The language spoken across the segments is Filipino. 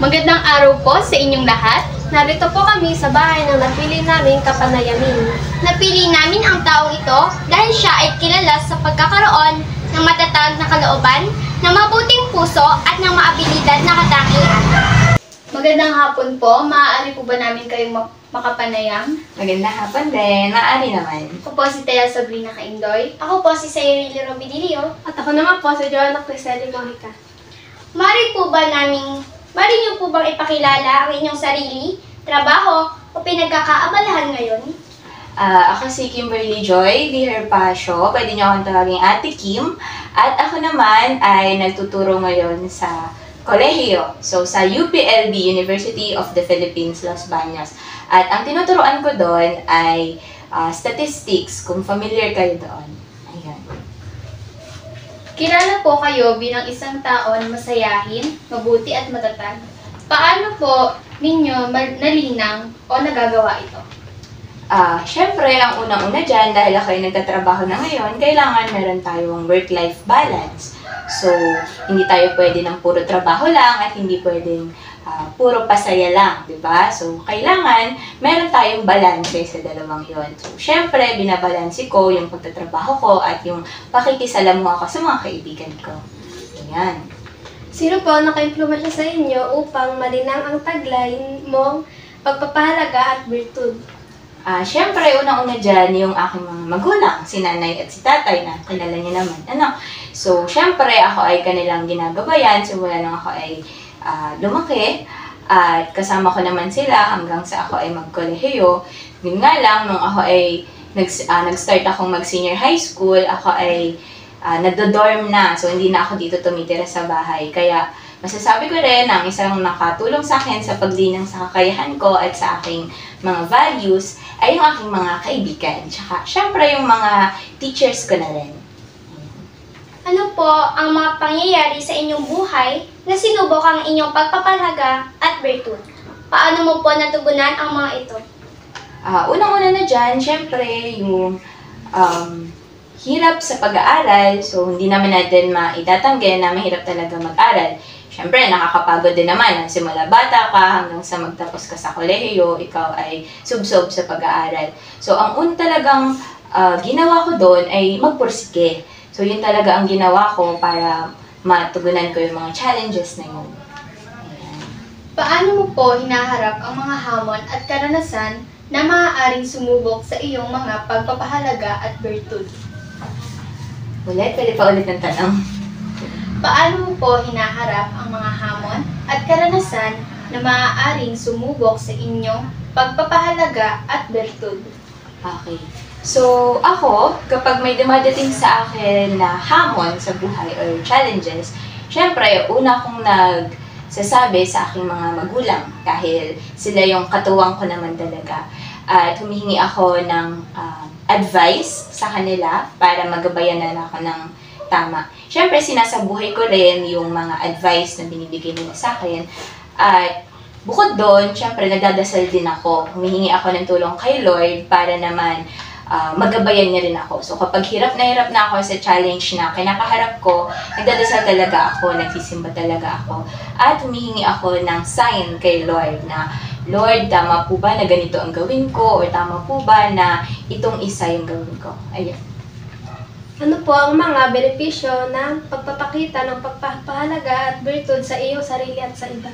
Magandang araw po sa inyong lahat. Narito po kami sa bahay ng napili naming kapanayamin. Napili namin ang taong ito dahil siya ay kilala sa pagkakaroon ng matatag na kalooban, ng mabuting puso at ng maabilidad na katangian. Magandang hapon po. Maaari po ba namin kayong makapanayam? Magandang hapon din. Maaari naman. Ako po si Tea Sabrina Caindoy. Ako po si Sayrili Robidilio. At ako naman po si Joanna Criseli Mojica. Mari niyo po bang ipakilala ang inyong sarili, trabaho o pinagkakaabalahan ngayon? Ako si Kimberly Joy Viher Pasio. Pwede niyo akong tawaging Ate Kim. At ako naman ay nagtuturo ngayon sa kolehiyo. So, sa UPLB, University of the Philippines, Los Baños. At ang tinuturuan ko doon ay statistics, kung familiar kayo doon. Ayan. Kilala po kayo bilang isang tao na masayahin, mabuti at matatag. Paano po ninyo nalinang o nagagawa ito? Syempre, ang unang-una dyan, dahil ako ay nagtatrabaho na ngayon, kailangan meron tayong work-life balance. So, hindi tayo pwede ng puro trabaho lang at hindi pwedeng puro pasaya lang, di ba? So, kailangan meron tayong balance sa dalawang yon. So, syempre, binabalansi ko yung pagtatrabaho ko at yung pakikisalamuha ko sa mga kaibigan ko. Ayan. Sino po naka-impluwensya sa inyo upang malinang ang tagline mong pagpapahalaga at virtud? Syempre, unang-una dyan, yung aking mga magulang, si nanay at si tatay na kilala niyo naman. So, syempre, ako ay kanilang ginagabayan simula nung ako ay lumaki. At kasama ko naman sila hanggang sa ako ay magkolehiyo. Yun nga lang, nung ako ay nag-start akong mag-senior high school, ako ay nagdo-dorm na. So, hindi na ako dito tumitira sa bahay. Kaya, masasabi ko rin ang isang nakatulong sa akin sa paglinang sa kakayahan ko at sa aking mga values ay yung aking mga kaibigan. Tsaka, syempre, yung mga teachers ko na rin. Ano po ang mga pangyayari sa inyong buhay na sinubok ang inyong pagpapahalaga at virtud? Paano mo po natugunan ang mga ito? Unang-una na dyan, syempre, yung hirap sa pag-aaral. So, hindi naman natin maitatanggi na mahirap talaga mag-aral. Syempre, nakakapagod din naman. Simula bata ka hanggang sa magtapos ka sa kolehiyo, ikaw ay subsob sa pag-aaral. So, ang talagang ginawa ko doon ay magpursige. So, yun talaga ang ginawa ko para matugunan ko yung mga challenges na yun. Ayan. Paano mo po hinaharap ang mga hamon at karanasan na maaaring sumubok sa iyong mga pagpapahalaga at virtud? Pwede pa ulit ng tanong. Paano mo po hinaharap ang mga hamon at karanasan na maaaring sumubok sa inyong pagpapahalaga at virtud? Okay. So, ako, kapag may dumadating sa akin na hamon sa buhay or challenges, syempre, una akong nagsasabi sa aking mga magulang dahil sila yung katuwang ko naman talaga. At humihingi ako ng advice sa kanila para magabayanan ako ng tama. Syempre, sinasabuhay ko rin yung mga advice na binibigay nila sa akin. At bukod doon, syempre, nagdadasal din ako. Humihingi ako ng tulong kay Lord para naman magabayan niya rin ako. So, kapag hirap na ako sa challenge na kinakaharap ko, nagdadasal talaga ako, nagsisimba talaga ako. At humihingi ako ng sign kay Lord na, Lord, tama po ba na ganito ang gawin ko? O tama po ba na itong isa yung gawin ko? Ayun. Ano po ang mga benepisyo ng pagpapakita ng pagpapahalaga at virtud sa iyong sarili at sa iba?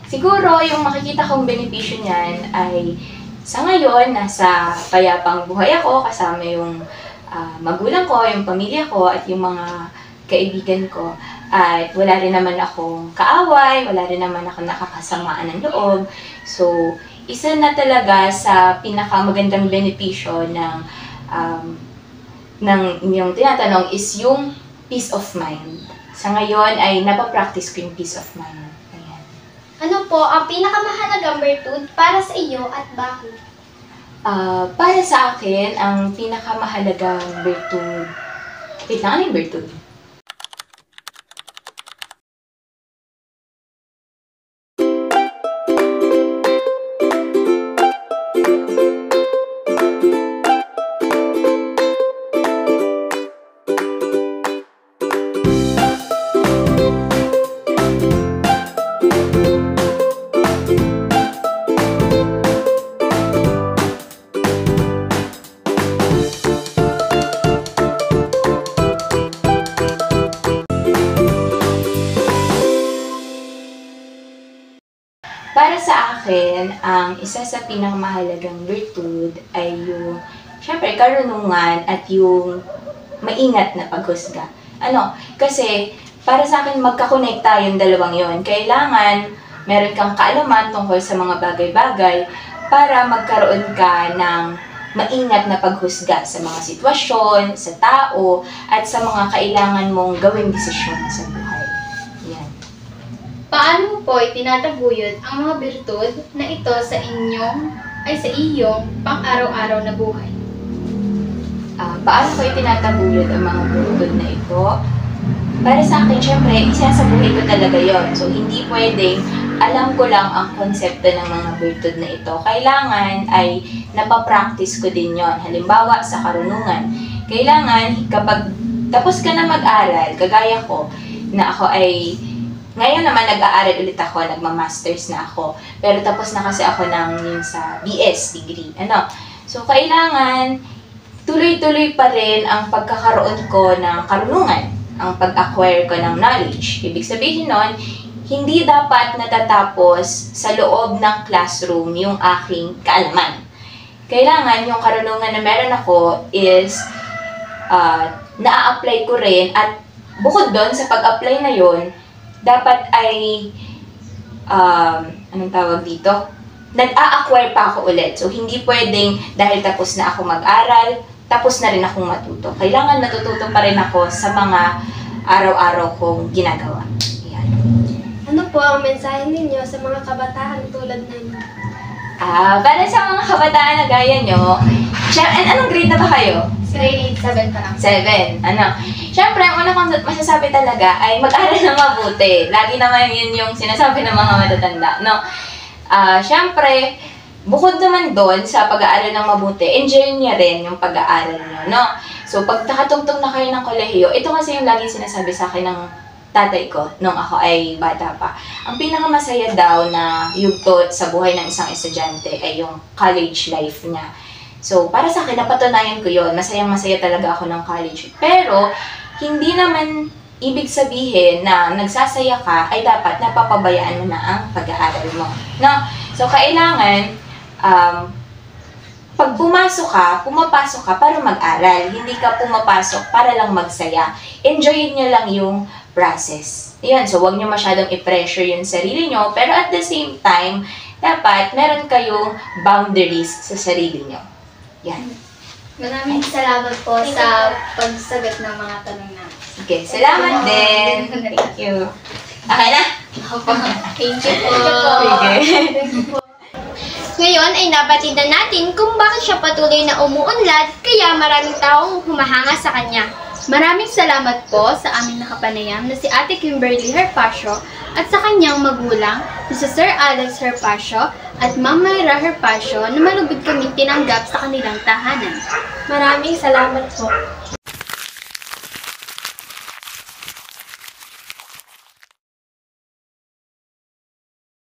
Siguro, yung makikita kong benepisyo niyan ay sa ngayon, nasa payapang buhay ako kasama yung magulang ko, yung pamilya ko, at yung mga kaibigan ko. At wala rin naman akong kaaway, wala rin naman akong nakakasamaan ng loob. So, isa na talaga sa pinakamagandang benepisyo ng inyong tinatanong is yung peace of mind. Sa ngayon ay napapractice ko yung peace of mind. Ayan. Ano po ang pinakamahalagang virtud para sa iyo at bakit? Para sa akin, ang pinakamahalagang virtud... Wait lang, ano yung virtud? Para sa akin, ang isa sa pinakamahalagang virtud ay yung, syempre, karunungan at yung maingat na paghusga. Kasi para sa akin magkakonekta yung dalawang yon. Kailangan meron kang kaalaman tungkol sa mga bagay-bagay para magkaroon ka ng maingat na paghusga sa mga sitwasyon, sa tao, at sa mga kailangan mong gawing desisyon sa buhay. Yan. Paano mo po itinataguyod ang mga birtud na ito sa iyong pang-araw-araw na buhay? Paano ko itinataguyod ang mga virtud na ito? Para sa akin, syempre, isasabuhay ko talaga yon. So, hindi pwedeng alam ko lang ang konsepto ng mga virtud na ito. Kailangan ay napapractice ko din yon. Halimbawa, sa karunungan. Kailangan, kapag tapos ka na mag-aral, kagaya ko, na ako ay, ngayon naman nag-aaral ulit ako, nagma-masters na ako. Pero tapos na kasi ako yung sa BS degree. So, kailangan, tuloy-tuloy pa rin ang pagkakaroon ko ng karunungan, ang pag-acquire ko ng knowledge. Ibig sabihin nun, hindi dapat natatapos sa loob ng classroom yung aking kaalaman. Kailangan yung karunungan na meron ako is na-apply ko rin, at bukod doon sa pag-apply na yon, dapat ay anong tawag dito? Nag-a-acquire pa ako ulit. So, hindi pwedeng dahil tapos na ako mag-aral, tapos na rin akong matuto. Kailangan natututo pa rin ako sa mga araw-araw kong ginagawa. Yan. Ano po ang mensahe ninyo sa mga kabataan tulad namin? Para sa mga kabataan na gaya nyo, anong grade na ba kayo? Grade 7 pa lang. 7. Siyempre, ang una kong masasabi talaga ay mag-aral na mabuti. Lagi naman yun yung sinasabi ng mga matatanda, Siyempre, bukod naman doon sa pag-aaral ng mabuti, enjoy niya rin yung pag-aaral nyo, So, pag nakatungtong na kayo ng kolehiyo, ito kasi yung laging sinasabi sa akin ng tatay ko nung ako ay bata pa. Ang pinakamasaya daw na yugto sa buhay ng isang estudyante ay yung college life niya. So, para sa akin, napatunayan ko yun. Masayang-masaya talaga ako ng college. Pero, hindi naman ibig sabihin na nagsasaya ka ay dapat napapabayaan mo na ang pag-aaral mo. So, kailangan, pag pumapasok ka para mag-aral. Hindi ka pumapasok para lang magsaya. Enjoyin nyo lang yung process. Yan, so huwag nyo masyadong i-pressure yung sarili nyo, pero at the same time, dapat meron kayong boundaries sa sarili nyo. Yan. Maraming salamat po sa pagsagot ng mga tanong natin. Okay, salamat din. Thank you. Okay na? Thank you po. Okay. Ngayon ay nabatid na natin kung bakit siya patuloy na umuunlad, kaya maraming taong humahanga sa kanya. Maraming salamat po sa aming nakapanayam na si Ate Kimberly Herpacio at sa kanyang magulang na si Sir Alex Herpacio at Ma'am Myra Herpacio na malubid kaming tinanggap sa kanilang tahanan. Maraming salamat po.